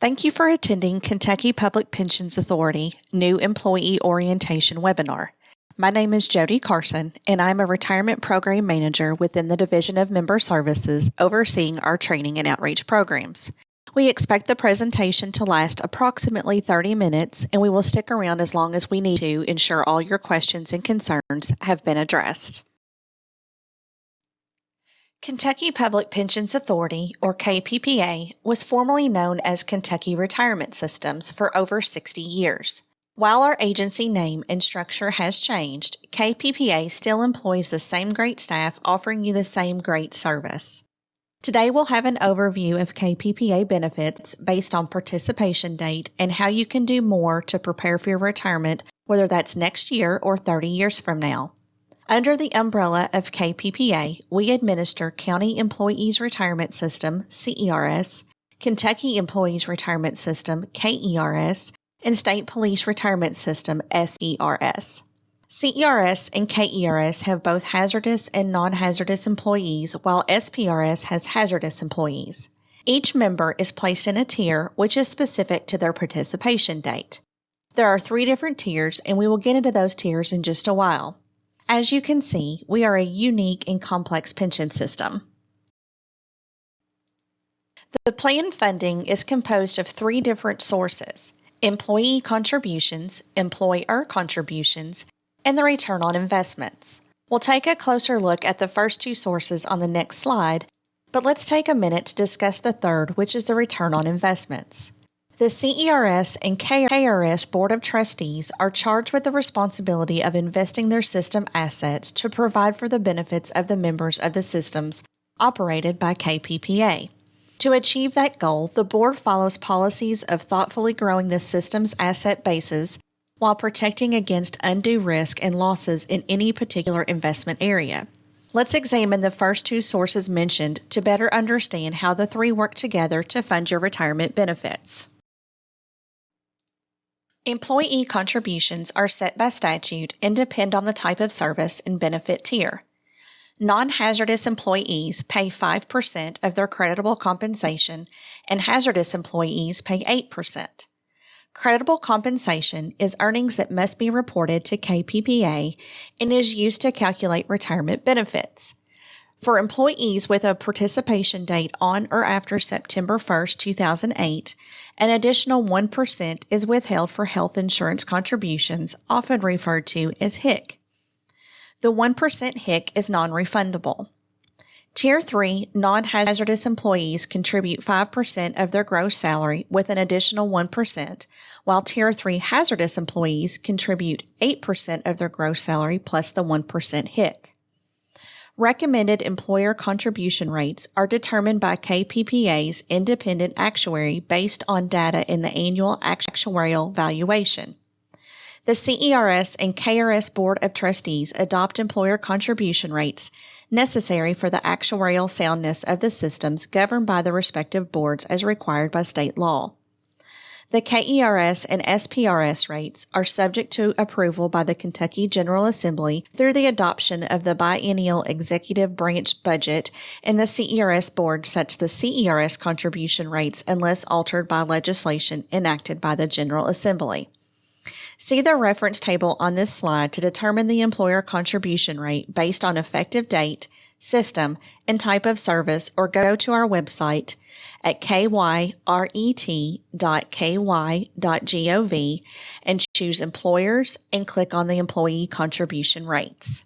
Thank you for attending Kentucky Public Pensions Authority New Employee Orientation webinar. My name is Jody Carson, and I'm a Retirement Program Manager within the Division of Member Services overseeing our training and outreach programs. We expect the presentation to last approximately 30 minutes, and we will stick around as long as we need to ensure all your questions and concerns have been addressed. Kentucky Public Pensions Authority, or KPPA, was formerly known as Kentucky Retirement Systems for over 60 years. While our agency name and structure has changed, KPPA still employs the same great staff offering you the same great service. Today we'll have an overview of KPPA benefits based on participation date and how you can do more to prepare for your retirement, whether that's next year or 30 years from now. Under the umbrella of KPPA, we administer County Employees Retirement System, CERS, Kentucky Employees Retirement System, KERS, and State Police Retirement System, SERS. CERS and KERS have both hazardous and non-hazardous employees, while SPRS has hazardous employees. Each member is placed in a tier which is specific to their participation date. There are 3 different tiers, and we will get into those tiers in just a while. As you can see, we are a unique and complex pension system. The plan funding is composed of 3 different sources: employee contributions, employer contributions, and the return on investments. We'll take a closer look at the first 2 sources on the next slide, but let's take a minute to discuss the third, which is the return on investments. The CERS and KRS Board of Trustees are charged with the responsibility of investing their system assets to provide for the benefits of the members of the systems operated by KPPA. To achieve that goal, the board follows policies of thoughtfully growing the system's asset bases while protecting against undue risk and losses in any particular investment area. Let's examine the first 2 sources mentioned to better understand how the 3 work together to fund your retirement benefits. Employee contributions are set by statute and depend on the type of service and benefit tier. Non-hazardous employees pay 5% of their creditable compensation, and hazardous employees pay 8%. Creditable compensation is earnings that must be reported to KPPA and is used to calculate retirement benefits. For employees with a participation date on or after September 1, 2008, an additional 1% is withheld for health insurance contributions, often referred to as HIC. The 1% HIC is non-refundable. Tier 3 non-hazardous employees contribute 5% of their gross salary with an additional 1%, while Tier 3 hazardous employees contribute 8% of their gross salary plus the 1% HIC. Recommended employer contribution rates are determined by KPPA's independent actuary based on data in the annual actuarial valuation. The CERS and KRS Board of Trustees adopt employer contribution rates necessary for the actuarial soundness of the systems governed by the respective boards as required by state law. The KERS and SPRS rates are subject to approval by the Kentucky General Assembly through the adoption of the biennial executive branch budget, and the CERS board sets the CERS contribution rates unless altered by legislation enacted by the General Assembly. See the reference table on this slide to determine the employer contribution rate based on effective date, system, and type of service, or go to our website at kyret.ky.gov and choose Employers and click on the Employee Contribution Rates.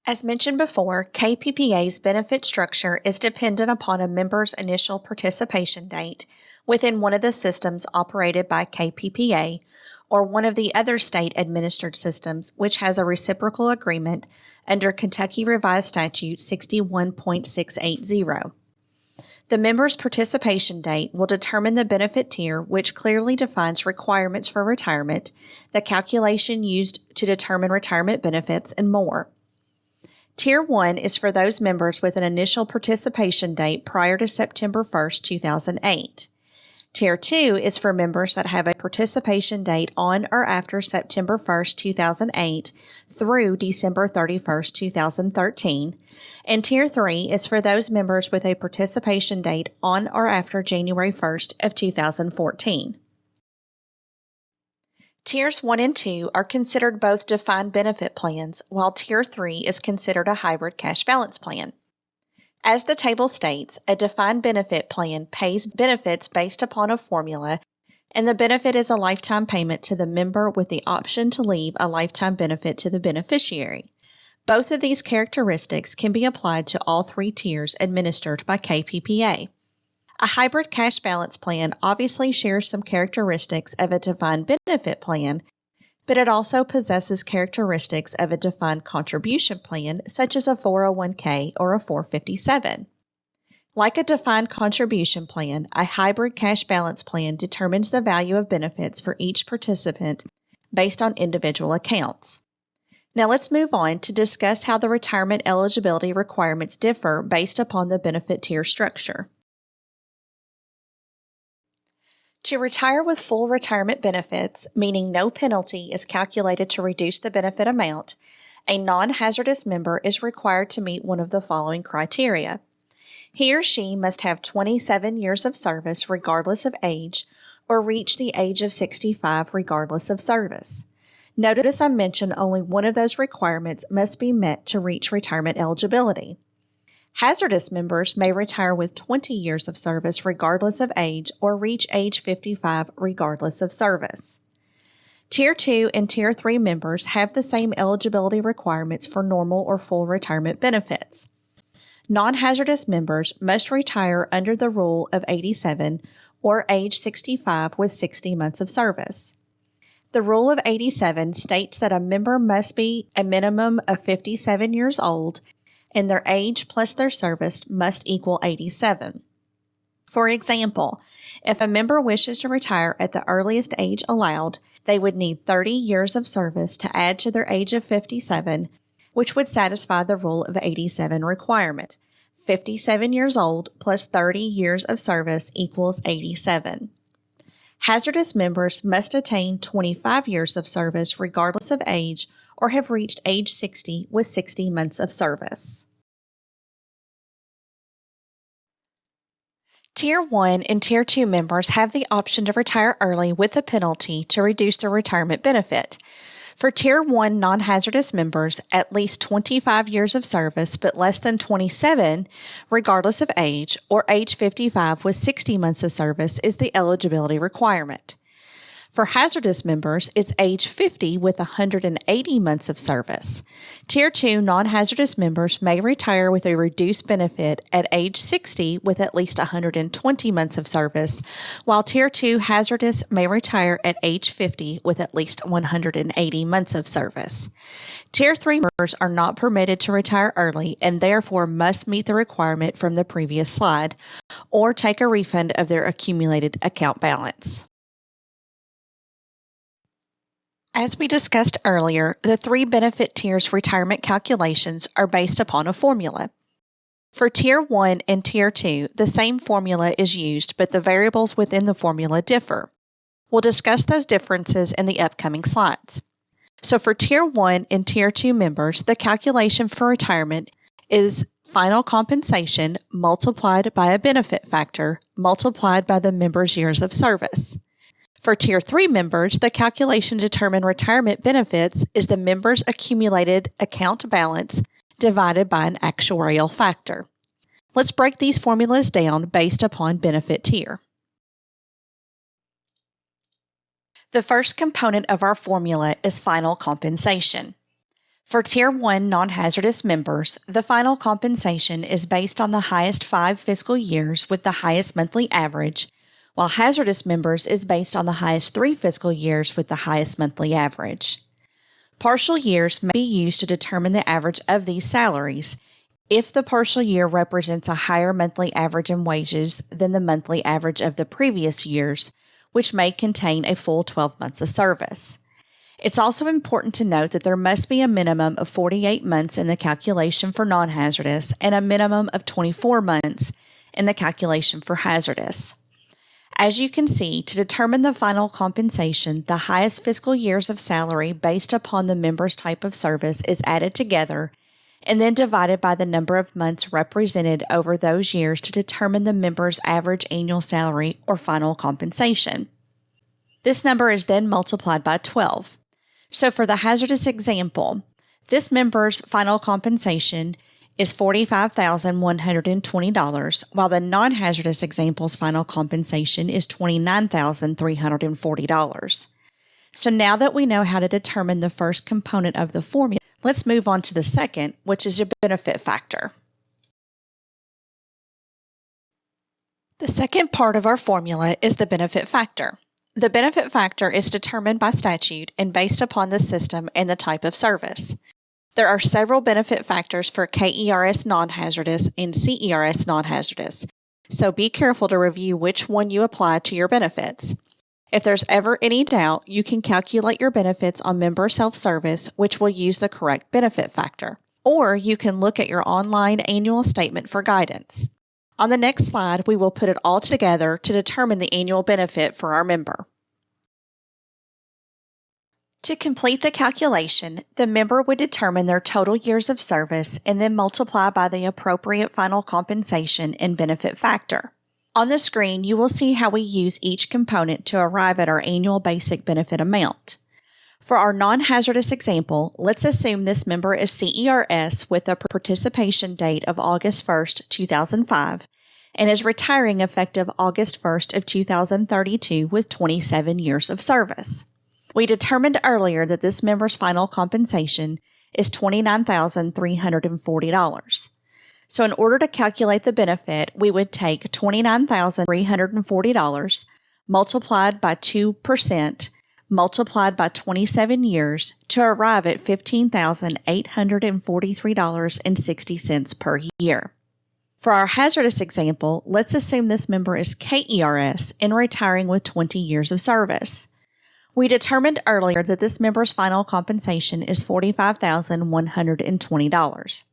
As mentioned before, KPPA's benefit structure is dependent upon a member's initial participation date within one of the systems operated by KPPA or one of the other state-administered systems which has a reciprocal agreement under Kentucky Revised Statute 61.680. The member's participation date will determine the benefit tier, which clearly defines requirements for retirement, the calculation used to determine retirement benefits, and more. Tier 1 is for those members with an initial participation date prior to September 1, 2008. Tier 2 is for members that have a participation date on or after September 1st, 2008 through December 31st, 2013. And Tier 3 is for those members with a participation date on or after January 1st of 2014. Tiers 1 and 2 are considered both defined benefit plans, while Tier 3 is considered a hybrid cash balance plan. As the table states, a defined benefit plan pays benefits based upon a formula, and the benefit is a lifetime payment to the member with the option to leave a lifetime benefit to the beneficiary. Both of these characteristics can be applied to all three tiers administered by KPPA. A hybrid cash balance plan obviously shares some characteristics of a defined benefit plan, but it also possesses characteristics of a defined contribution plan, such as a 401k or a 457. Like a defined contribution plan, a hybrid cash balance plan determines the value of benefits for each participant based on individual accounts. Now let's move on to discuss how the retirement eligibility requirements differ based upon the benefit tier structure. To retire with full retirement benefits, meaning no penalty is calculated to reduce the benefit amount, a non-hazardous member is required to meet one of the following criteria. He or she must have 27 years of service regardless of age, or reach the age of 65 regardless of service. Notice I mentioned only one of those requirements must be met to reach retirement eligibility. Hazardous members may retire with 20 years of service regardless of age or reach age 55 regardless of service. Tier 2 and Tier 3 members have the same eligibility requirements for normal or full retirement benefits. Non-hazardous members must retire under the Rule of 87 or age 65 with 60 months of service. The Rule of 87 states that a member must be a minimum of 57 years old and their age plus their service must equal 87. For example, if a member wishes to retire at the earliest age allowed, they would need 30 years of service to add to their age of 57, which would satisfy the Rule of 87 requirement. 57 years old plus 30 years of service equals 87. Hazardous members must attain 25 years of service regardless of age or have reached age 60 with 60 months of service. Tier 1 and Tier 2 members have the option to retire early with a penalty to reduce their retirement benefit. For Tier 1 non-hazardous members, at least 25 years of service but less than 27, regardless of age, or age 55 with 60 months of service is the eligibility requirement. For hazardous members, it's age 50 with 180 months of service. Tier 2 non-hazardous members may retire with a reduced benefit at age 60 with at least 120 months of service, while Tier 2 hazardous may retire at age 50 with at least 180 months of service. Tier 3 members are not permitted to retire early and therefore must meet the requirement from the previous slide or take a refund of their accumulated account balance. As we discussed earlier, the three benefit tiers retirement calculations are based upon a formula. For Tier 1 and Tier 2, the same formula is used, but the variables within the formula differ. We'll discuss those differences in the upcoming slides. So for Tier 1 and Tier 2 members, the calculation for retirement is final compensation multiplied by a benefit factor multiplied by the member's years of service. For Tier 3 members, the calculation to determine retirement benefits is the member's accumulated account balance divided by an actuarial factor. Let's break these formulas down based upon benefit tier. The first component of our formula is final compensation. For Tier 1 non-hazardous members, the final compensation is based on the highest 5 fiscal years with the highest monthly average, while hazardous members is based on the highest 3 fiscal years with the highest monthly average. Partial years may be used to determine the average of these salaries if the partial year represents a higher monthly average in wages than the monthly average of the previous years, which may contain a full 12 months of service. It's also important to note that there must be a minimum of 48 months in the calculation for non-hazardous and a minimum of 24 months in the calculation for hazardous. As you can see, to determine the final compensation, the highest fiscal years of salary based upon the member's type of service is added together and then divided by the number of months represented over those years to determine the member's average annual salary or final compensation. This number is then multiplied by 12. So for the hazardous example, this member's final compensation is $45,120, while the non-hazardous example's final compensation is $29,340. So now that we know how to determine the first component of the formula, let's move on to the second, which is your benefit factor. The second part of our formula is the benefit factor. The benefit factor is determined by statute and based upon the system and the type of service. There are several benefit factors for KERS non-hazardous and CERS non-hazardous, so be careful to review which one you apply to your benefits. If there's ever any doubt, you can calculate your benefits on Member Self-Service, which will use the correct benefit factor, or you can look at your online annual statement for guidance. On the next slide, we will put it all together to determine the annual benefit for our member. To complete the calculation, the member would determine their total years of service and then multiply by the appropriate final compensation and benefit factor. On the screen, you will see how we use each component to arrive at our annual basic benefit amount. For our non-hazardous example, let's assume this member is CERS with a participation date of August 1st, 2005, and is retiring effective August 1st of 2032 with 27 years of service. We determined earlier that this member's final compensation is $29,340. So in order to calculate the benefit, we would take $29,340 multiplied by 2% multiplied by 27 years to arrive at $15,843.60 per year. For our hazardous example, let's assume this member is KERS and retiring with 20 years of service. We determined earlier that this member's final compensation is $45,120.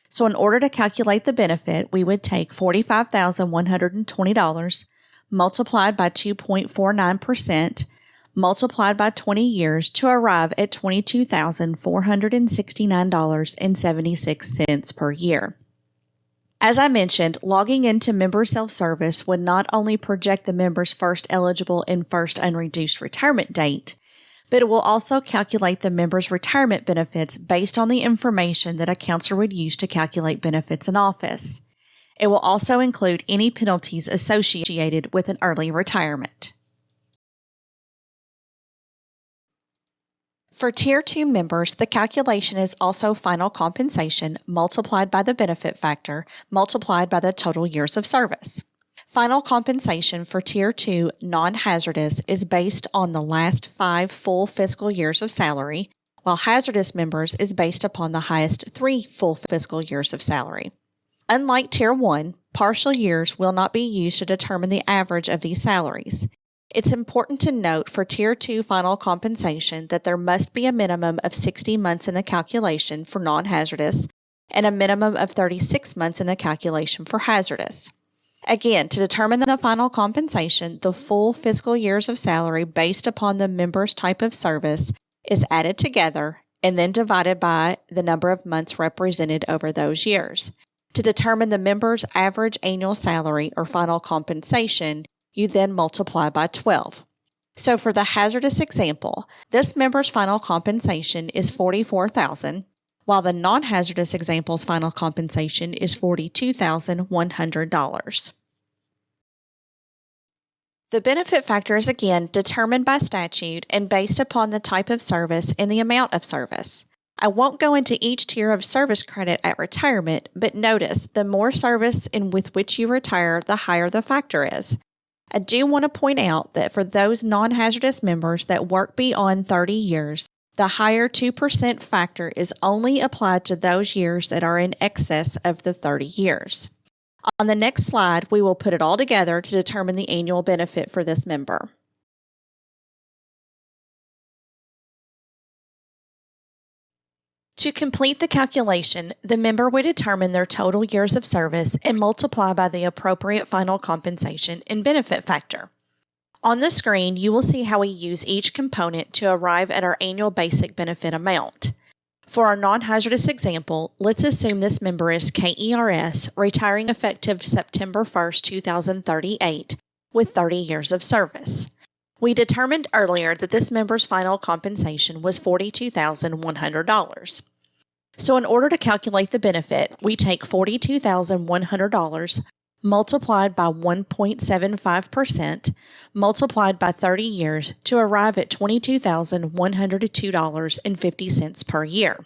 So in order to calculate the benefit, we would take $45,120 multiplied by 2.49% multiplied by 20 years to arrive at $22,469.76 per year. As I mentioned, logging into Member Self-Service would not only project the member's first eligible and first unreduced retirement date, but it will also calculate the member's retirement benefits based on the information that a counselor would use to calculate benefits in office. It will also include any penalties associated with an early retirement. For Tier 2 members, the calculation is also final compensation multiplied by the benefit factor multiplied by the total years of service. Final compensation for Tier 2 non-hazardous is based on the last 5 full fiscal years of salary, while hazardous members is based upon the highest 3 full fiscal years of salary. Unlike Tier 1, partial years will not be used to determine the average of these salaries. It's important to note for Tier 2 final compensation that there must be a minimum of 60 months in the calculation for non-hazardous and a minimum of 36 months in the calculation for hazardous. Again, to determine the final compensation, the full fiscal years of salary based upon the member's type of service is added together and then divided by the number of months represented over those years. To determine the member's average annual salary or final compensation, you then multiply by 12. So for the hazardous example, this member's final compensation is $44,000, while the non-hazardous example's final compensation is $42,100. The benefit factor is again determined by statute and based upon the type of service and the amount of service. I won't go into each tier of service credit at retirement, but notice the more service in with which you retire, the higher the factor is. I do want to point out that for those non-hazardous members that work beyond 30 years, the higher 2% factor is only applied to those years that are in excess of the 30 years. On the next slide, we will put it all together to determine the annual benefit for this member. To complete the calculation, the member would determine their total years of service and multiply by the appropriate final compensation and benefit factor. On the screen, you will see how we use each component to arrive at our annual basic benefit amount. For our non-hazardous example, let's assume this member is KERS, retiring effective September 1st, 2038, with 30 years of service. We determined earlier that this member's final compensation was $42,100. So in order to calculate the benefit, we take $42,100 multiplied by 1.75%, multiplied by 30 years to arrive at $22,102.50 per year.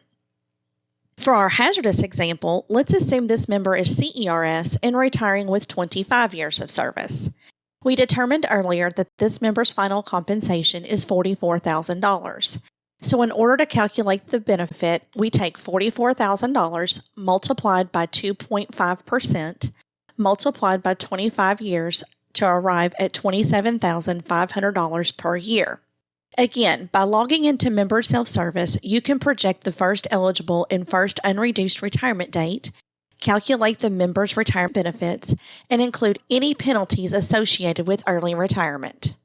For our hazardous example, let's assume this member is CERS and retiring with 25 years of service. We determined earlier that this member's final compensation is $44,000. So in order to calculate the benefit, we take $44,000 multiplied by 2.5%, multiplied by 25 years to arrive at $27,500 per year. Again, by logging into Member Self-Service, you can project the first eligible and first unreduced retirement date, calculate the member's retirement benefits, and include any penalties associated with early retirement.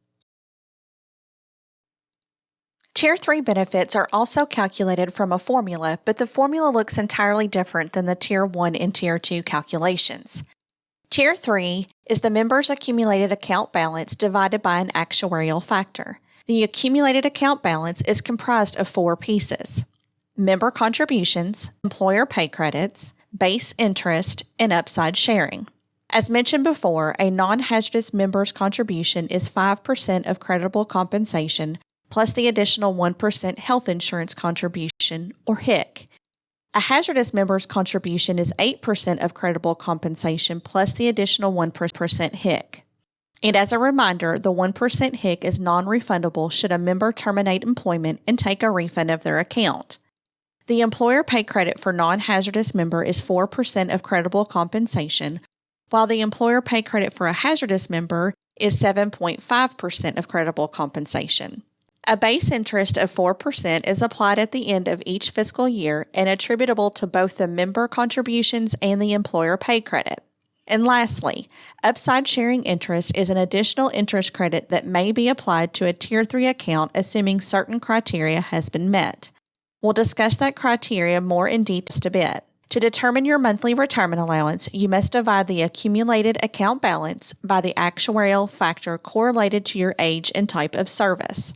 Tier 3 benefits are also calculated from a formula, but the formula looks entirely different than the Tier 1 and Tier 2 calculations. Tier 3 is the member's accumulated account balance divided by an actuarial factor. The accumulated account balance is comprised of 4 pieces: member contributions, employer pay credits, base interest, and upside sharing. As mentioned before, a non-hazardous member's contribution is 5% of creditable compensation plus the additional 1% health insurance contribution, or HIC. A hazardous member's contribution is 8% of creditable compensation plus the additional 1% HIC. And as a reminder, the 1% HIC is non-refundable should a member terminate employment and take a refund of their account. The employer pay credit for non-hazardous member is 4% of creditable compensation, while the employer pay credit for a hazardous member is 7.5% of creditable compensation. A base interest of 4% is applied at the end of each fiscal year and attributable to both the member contributions and the employer pay credit. And lastly, upside sharing interest is an additional interest credit that may be applied to a Tier 3 account assuming certain criteria has been met. We'll discuss that criteria more in detail in just a bit. To determine your monthly retirement allowance, you must divide the accumulated account balance by the actuarial factor correlated to your age and type of service.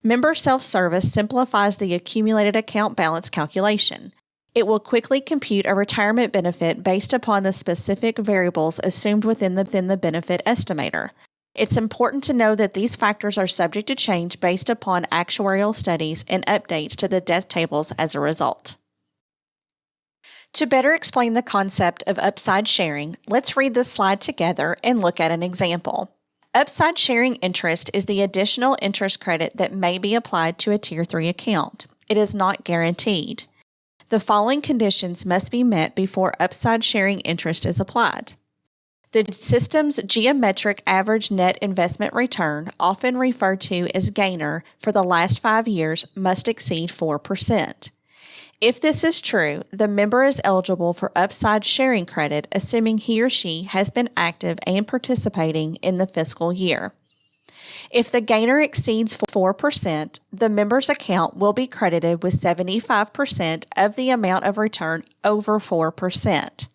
Member Self-Service simplifies the accumulated account balance calculation. It will quickly compute a retirement benefit based upon the specific variables assumed within the benefit estimator. It's important to know that these factors are subject to change based upon actuarial studies and updates to the death tables as a result. To better explain the concept of upside sharing, let's read this slide together and look at an example. Upside sharing interest is the additional interest credit that may be applied to a Tier 3 account. It is not guaranteed. The following conditions must be met before upside sharing interest is applied. The system's geometric average net investment return, often referred to as gainer, for the last 5 years must exceed 4%. If this is true, the member is eligible for upside sharing credit, assuming he or she has been active and participating in the fiscal year. If the gainer exceeds 4%, the member's account will be credited with 75% of the amount of return over 4%.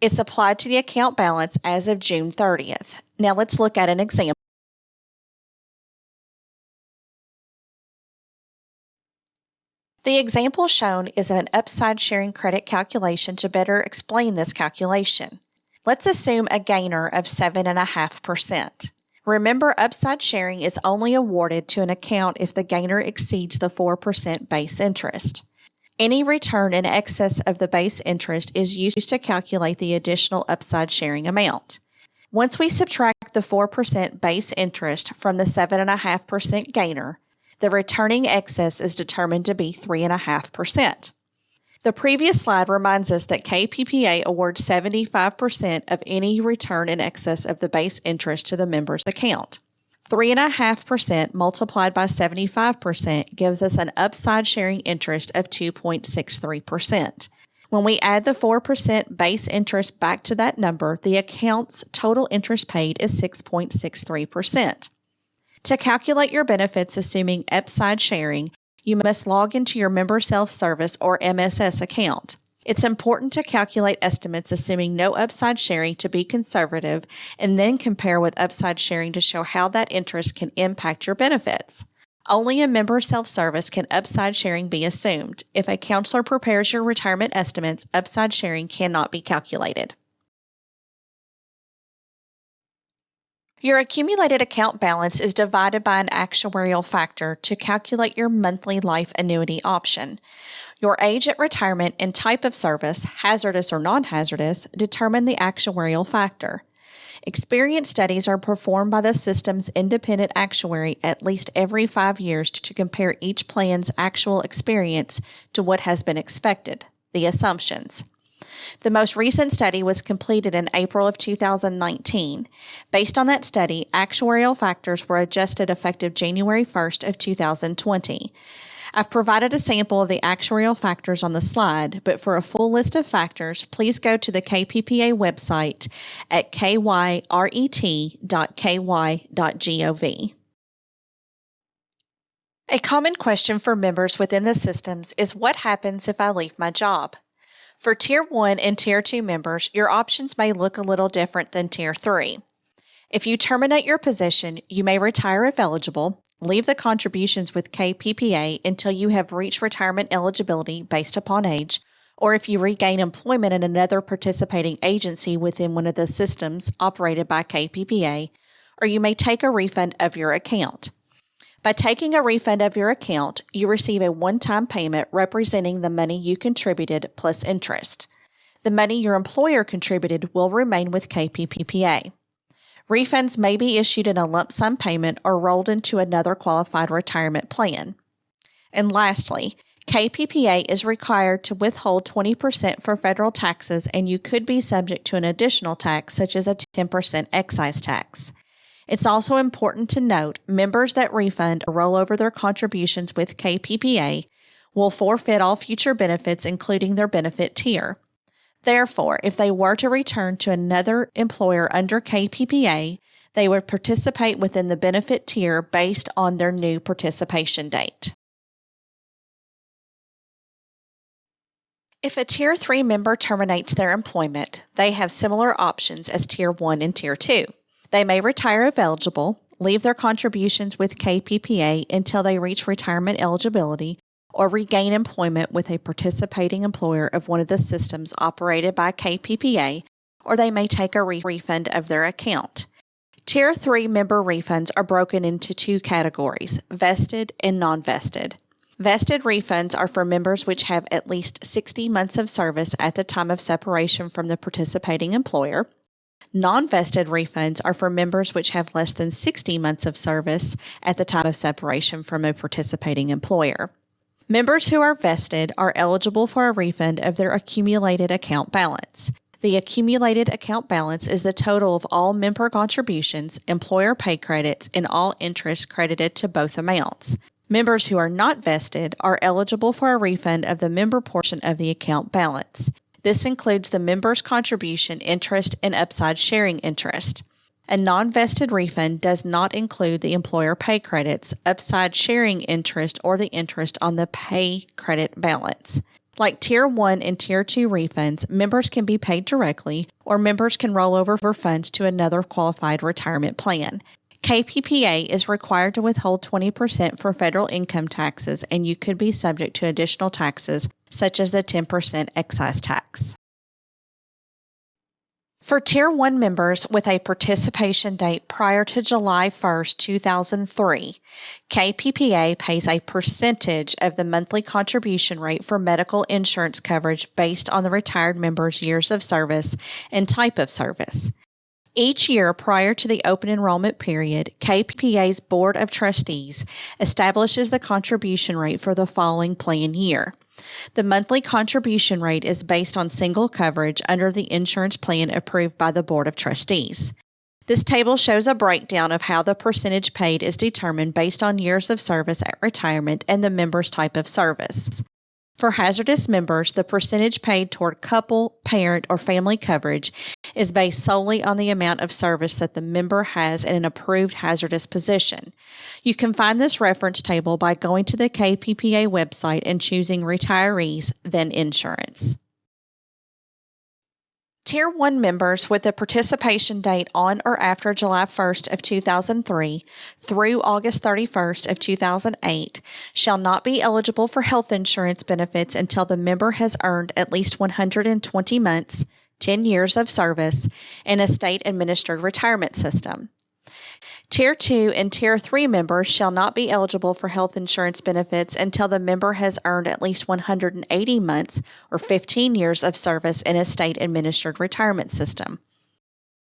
It's applied to the account balance as of June 30th. Now let's look at an example. The example shown is an upside sharing credit calculation to better explain this calculation. Let's assume a gainer of 7.5%. Remember, upside sharing is only awarded to an account if the gainer exceeds the 4% base interest. Any return in excess of the base interest is used to calculate the additional upside sharing amount. Once we subtract the 4% base interest from the 7.5% gainer, the returning excess is determined to be 3.5%. The previous slide reminds us that KPPA awards 75% of any return in excess of the base interest to the member's account. 3.5% multiplied by 75% gives us an upside sharing interest of 2.63%. When we add the 4% base interest back to that number, the account's total interest paid is 6.63%. To calculate your benefits assuming upside sharing, you must log into your Member Self-Service or MSS account. It's important to calculate estimates assuming no upside sharing to be conservative and then compare with upside sharing to show how that interest can impact your benefits. Only in Member Self-Service can upside sharing be assumed. If a counselor prepares your retirement estimates, upside sharing cannot be calculated. Your accumulated account balance is divided by an actuarial factor to calculate your monthly life annuity option. Your age at retirement and type of service, hazardous or non-hazardous, determine the actuarial factor. Experience studies are performed by the system's independent actuary at least every 5 years to compare each plan's actual experience to what has been expected, the assumptions. The most recent study was completed in April of 2019. Based on that study, actuarial factors were adjusted effective January 1st of 2020. I've provided a sample of the actuarial factors on the slide, but for a full list of factors, please go to the KPPA website at kyret.ky.gov. A common question for members within the systems is what happens if I leave my job? For Tier 1 and Tier 2 members, your options may look a little different than Tier 3. If you terminate your position, you may retire if eligible, leave the contributions with KPPA until you have reached retirement eligibility based upon age, or if you regain employment in another participating agency within one of the systems operated by KPPA, or you may take a refund of your account. By taking a refund of your account, you receive a one-time payment representing the money you contributed plus interest. The money your employer contributed will remain with KPPA. Refunds may be issued in a lump sum payment or rolled into another qualified retirement plan. And lastly, KPPA is required to withhold 20% for federal taxes, and you could be subject to an additional tax such as a 10% excise tax. It's also important to note members that refund or roll over their contributions with KPPA will forfeit all future benefits, including their benefit tier. Therefore, if they were to return to another employer under KPPA, they would participate within the benefit tier based on their new participation date. If a Tier 3 member terminates their employment, they have similar options as Tier 1 and Tier 2. They may retire if eligible, leave their contributions with KPPA until they reach retirement eligibility, or regain employment with a participating employer of one of the systems operated by KPPA, or they may take a refund of their account. Tier 3 member refunds are broken into two categories, vested and non-vested. Vested refunds are for members which have at least 60 months of service at the time of separation from the participating employer. Non-vested refunds are for members which have less than 60 months of service at the time of separation from a participating employer. Members who are vested are eligible for a refund of their accumulated account balance. The accumulated account balance is the total of all member contributions, employer pay credits, and all interest credited to both amounts. Members who are not vested are eligible for a refund of the member portion of the account balance. This includes the member's contribution interest and upside sharing interest. A non-vested refund does not include the employer pay credits, upside sharing interest, or the interest on the pay credit balance. Like Tier 1 and Tier 2 refunds, members can be paid directly, or members can roll over for funds to another qualified retirement plan. KPPA is required to withhold 20% for federal income taxes, and you could be subject to additional taxes, such as the 10% excise tax. For Tier 1 members with a participation date prior to July 1, 2003, KPPA pays a percentage of the monthly contribution rate for medical insurance coverage based on the retired member's years of service and type of service. Each year prior to the open enrollment period, KPPA's Board of Trustees establishes the contribution rate for the following plan year. The monthly contribution rate is based on single coverage under the insurance plan approved by the Board of Trustees. This table shows a breakdown of how the percentage paid is determined based on years of service at retirement and the member's type of service. For hazardous members, the percentage paid toward couple, parent, or family coverage is based solely on the amount of service that the member has in an approved hazardous position. You can find this reference table by going to the KPPA website and choosing Retirees, then Insurance. Tier 1 members with a participation date on or after July 1st of 2003 through August 31st of 2008 shall not be eligible for health insurance benefits until the member has earned at least 120 months, 10 years of service in a state-administered retirement system. Tier 2 and Tier 3 members shall not be eligible for health insurance benefits until the member has earned at least 180 months or 15 years of service in a state-administered retirement system.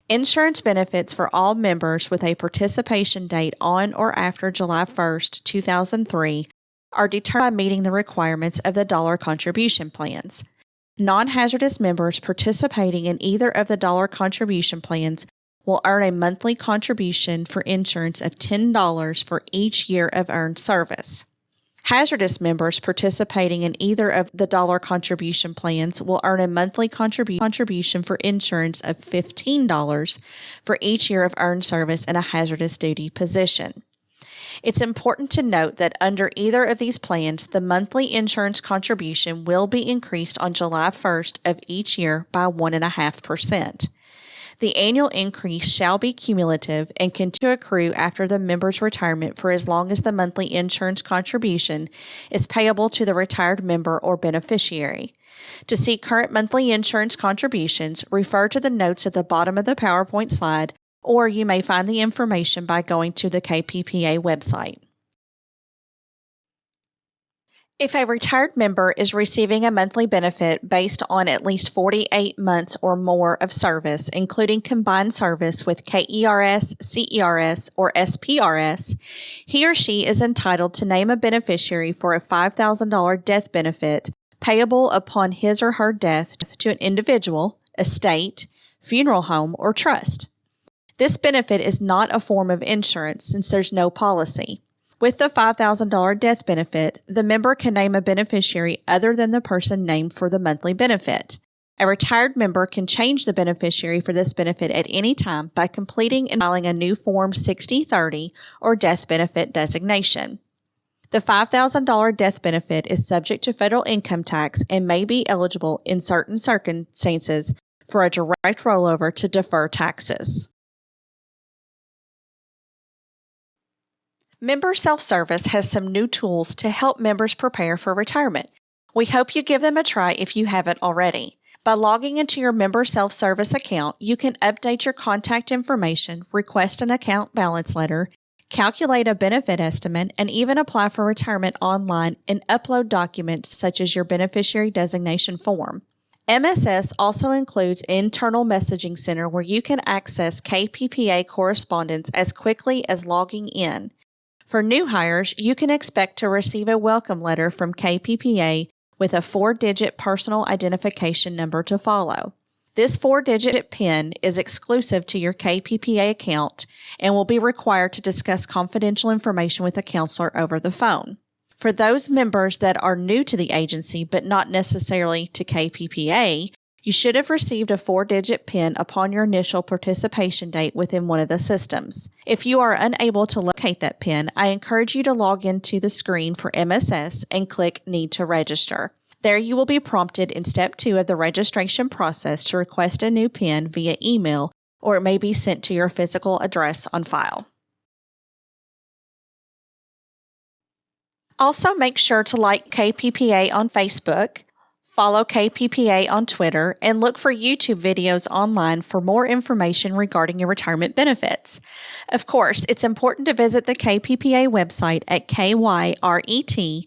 Insurance benefits for all members with a participation date on or after July 1st, 2003 are determined by meeting the requirements of the dollar contribution plans. Non-hazardous members participating in either of the dollar contribution plans will earn a monthly contribution for insurance of $10 for each year of earned service. Hazardous members participating in either of the dollar contribution plans will earn a monthly contribution for insurance of $15 for each year of earned service in a hazardous duty position. It's important to note that under either of these plans, the monthly insurance contribution will be increased on July 1st of each year by 1.5%. The annual increase shall be cumulative and continue to accrue after the member's retirement for as long as the monthly insurance contribution is payable to the retired member or beneficiary. To see current monthly insurance contributions, refer to the notes at the bottom of the PowerPoint slide, or you may find the information by going to the KPPA website. If a retired member is receiving a monthly benefit based on at least 48 months or more of service, including combined service with KERS, CERS, or SPRS, he or she is entitled to name a beneficiary for a $5,000 death benefit payable upon his or her death to an individual, estate, funeral home, or trust. This benefit is not a form of insurance since there's no policy. With the $5,000 death benefit, the member can name a beneficiary other than the person named for the monthly benefit. A retired member can change the beneficiary for this benefit at any time by completing and filing a new Form 6030 or death benefit designation. The $5,000 death benefit is subject to federal income tax and may be eligible in certain circumstances for a direct rollover to defer taxes. Member Self-Service has some new tools to help members prepare for retirement. We hope you give them a try if you haven't already. By logging into your Member Self-Service account, you can update your contact information, request an account balance letter, calculate a benefit estimate, and even apply for retirement online and upload documents such as your beneficiary designation form. MSS also includes an internal messaging center where you can access KPPA correspondence as quickly as logging in. For new hires, you can expect to receive a welcome letter from KPPA with a 4-digit personal identification number to follow. This 4-digit PIN is exclusive to your KPPA account and will be required to discuss confidential information with a counselor over the phone. For those members that are new to the agency but not necessarily to KPPA, you should have received a 4-digit PIN upon your initial participation date within one of the systems. If you are unable to locate that PIN, I encourage you to log into the screen for MSS and click Need to Register. There you will be prompted in Step 2 of the registration process to request a new PIN via email, or it may be sent to your physical address on file. Also, make sure to like KPPA on Facebook, follow KPPA on Twitter, and look for YouTube videos online for more information regarding your retirement benefits. Of course, it's important to visit the KPPA website at kyret.ky.gov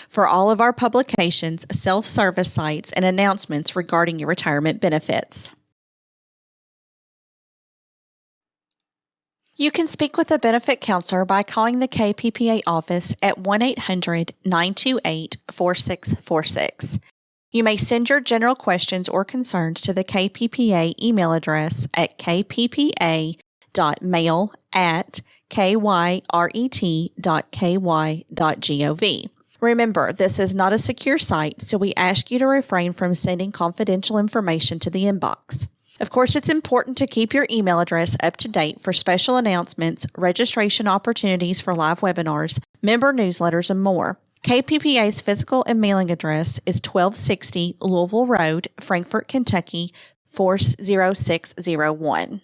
for all of our publications, self-service sites, and announcements regarding your retirement benefits. You can speak with a benefit counselor by calling the KPPA office at 1-800-928-4646. You may send your general questions or concerns to the KPPA email address at kppa.mail@kyret.ky.gov. Remember, this is not a secure site, so we ask you to refrain from sending confidential information to the inbox. Of course, it's important to keep your email address up to date for special announcements, registration opportunities for live webinars, member newsletters, and more. KPPA's physical and mailing address is 1260 Louisville Road, Frankfort, Kentucky, 40601.